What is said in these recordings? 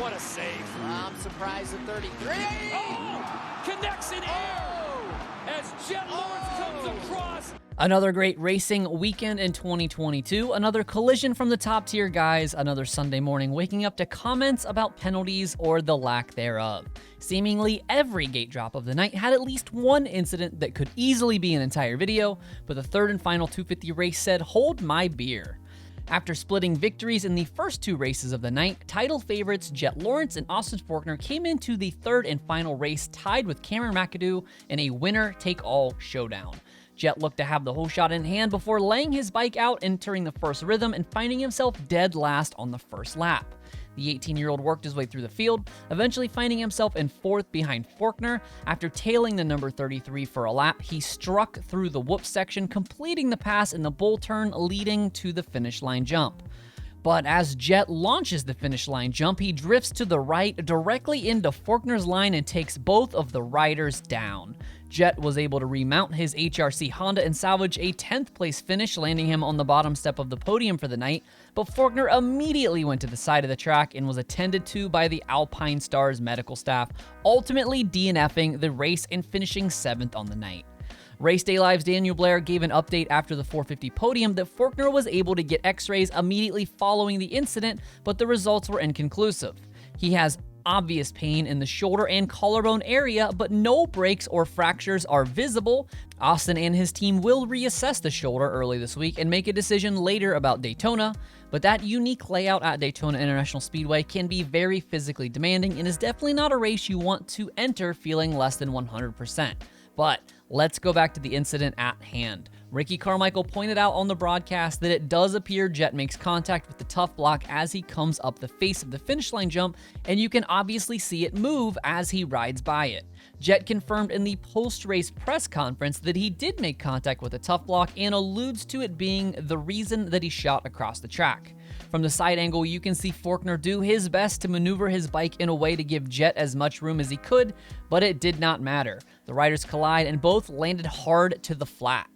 What a save. I'm surprised at 33. Oh! Connects in air as Jett Lawrence comes across. Another great racing weekend in 2022, another collision from the top tier guys, another Sunday morning waking up to comments about penalties or the lack thereof. Seemingly every gate drop of the night had at least one incident that could easily be an entire video, but the third and final 250 race said, "Hold my beer." After splitting victories in the first two races of the night, title favorites Jett Lawrence and Austin Forkner came into the third and final race tied with Cameron McAdoo in a winner-take-all showdown. Jett looked to have the whole shot in hand before laying his bike out, entering the first rhythm and finding himself dead last on the first lap. The 18-year-old worked his way through the field, eventually finding himself in fourth behind Forkner. After tailing the number 33 for a lap, he struck through the whoop section, completing the pass in the bull turn, leading to the finish line jump. But as Jett launches the finish line jump, he drifts to the right directly into Forkner's line and takes both of the riders down. Jett was able to remount his HRC Honda and salvage a 10th place finish, landing him on the bottom step of the podium for the night, but Forkner immediately went to the side of the track and was attended to by the Alpine Stars medical staff, ultimately DNFing the race and finishing 7th on the night. Race Day Live's Daniel Blair gave an update after the 450 podium that Forkner was able to get x-rays immediately following the incident, but the results were inconclusive. He has obvious pain in the shoulder and collarbone area, but no breaks or fractures are visible. Austin and his team will reassess the shoulder early this week and make a decision later about Daytona, but that unique layout at Daytona International Speedway can be very physically demanding and is definitely not a race you want to enter feeling less than 100%. But let's go back to the incident at hand. Ricky Carmichael pointed out on the broadcast that it does appear Jett makes contact with the tough block as he comes up the face of the finish line jump, and you can obviously see it move as he rides by it. Jett confirmed in the post-race press conference that he did make contact with the tough block and alludes to it being the reason that he shot across the track. From the side angle, you can see Forkner do his best to maneuver his bike in a way to give Jett as much room as he could, but it did not matter. The riders collide and both landed hard to the flat.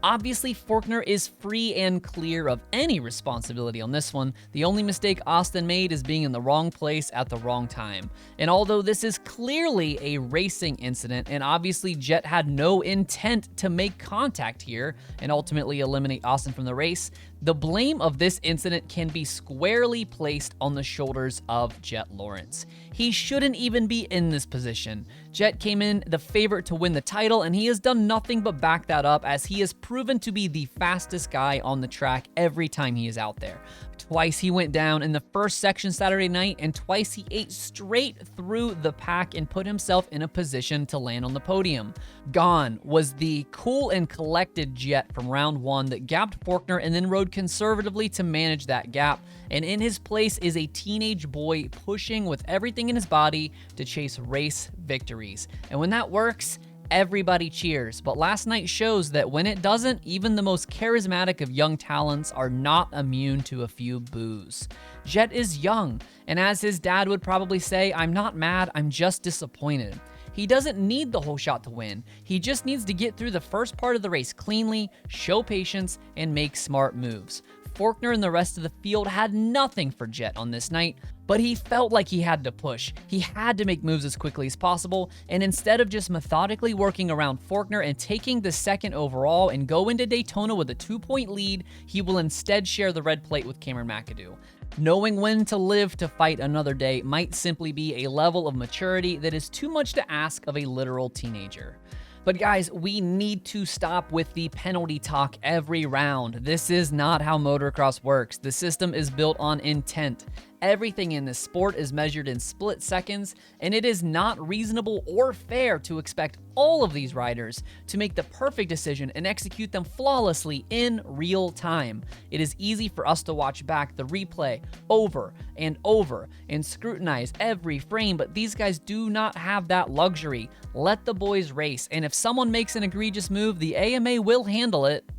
Obviously, Forkner is free and clear of any responsibility on this one. The only mistake Austin made is being in the wrong place at the wrong time. And although this is clearly a racing incident, and obviously Jett had no intent to make contact here and ultimately eliminate Austin from the race, the blame of this incident can be squarely placed on the shoulders of Jett Lawrence. He shouldn't even be in this position. Jett came in the favorite to win the title, and he has done nothing but back that up as he has proven to be the fastest guy on the track every time he is out there. Twice he went down in the first section Saturday night, and twice he ate straight through the pack and put himself in a position to land on the podium. Gone was the cool and collected Jett from round one that gapped Forkner and then rode conservatively to manage that gap, and in his place is a teenage boy pushing with everything in his body to chase race victories. And when that works, everybody cheers, but last night shows that when it doesn't, even the most charismatic of young talents are not immune to a few boos. Jett is young, and as his dad would probably say, "I'm not mad, I'm just disappointed." He doesn't need the whole shot to win. He just needs to get through the first part of the race cleanly, show patience, and make smart moves. Forkner and the rest of the field had nothing for Jett on this night, but he felt like he had to push. He had to make moves as quickly as possible, and instead of just methodically working around Forkner and taking the second overall and go into Daytona with a 2-point lead, he will instead share the red plate with Cameron McAdoo. Knowing when to live to fight another day might simply be a level of maturity that is too much to ask of a literal teenager. But guys, we need to stop with the penalty talk every round. This is not how motocross works. The system is built on intent. Everything in this sport is measured in split seconds, and it is not reasonable or fair to expect all of these riders to make the perfect decision and execute them flawlessly in real time. It is easy for us to watch back the replay over and over and scrutinize every frame, but these guys do not have that luxury. Let the boys race, and if someone makes an egregious move, the AMA will handle it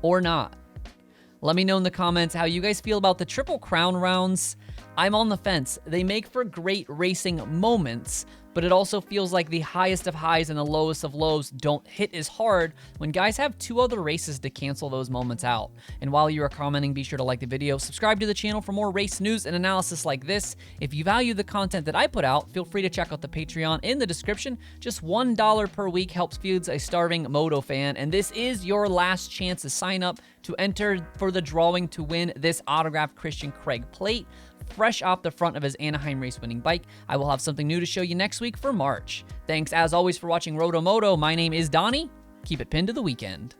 or not. Let me know in the comments how you guys feel about the Triple Crown rounds. I'm on the fence. They make for great racing moments, but it also feels like the highest of highs and the lowest of lows don't hit as hard when guys have 2 other races to cancel those moments out. And while you are commenting, be sure to like the video, subscribe to the channel for more race news and analysis like this. If you value the content that I put out, feel free to check out the Patreon in the description. Just $1 per week helps feed a starving moto fan, and this is your last chance to sign up to enter for the drawing to win this autographed Christian Craig plate, fresh off the front of his Anaheim race winning bike. I will have something new to show you next week for March. Thanks as always for watching RotoMoto. My name is Donnie. Keep it pinned to the weekend.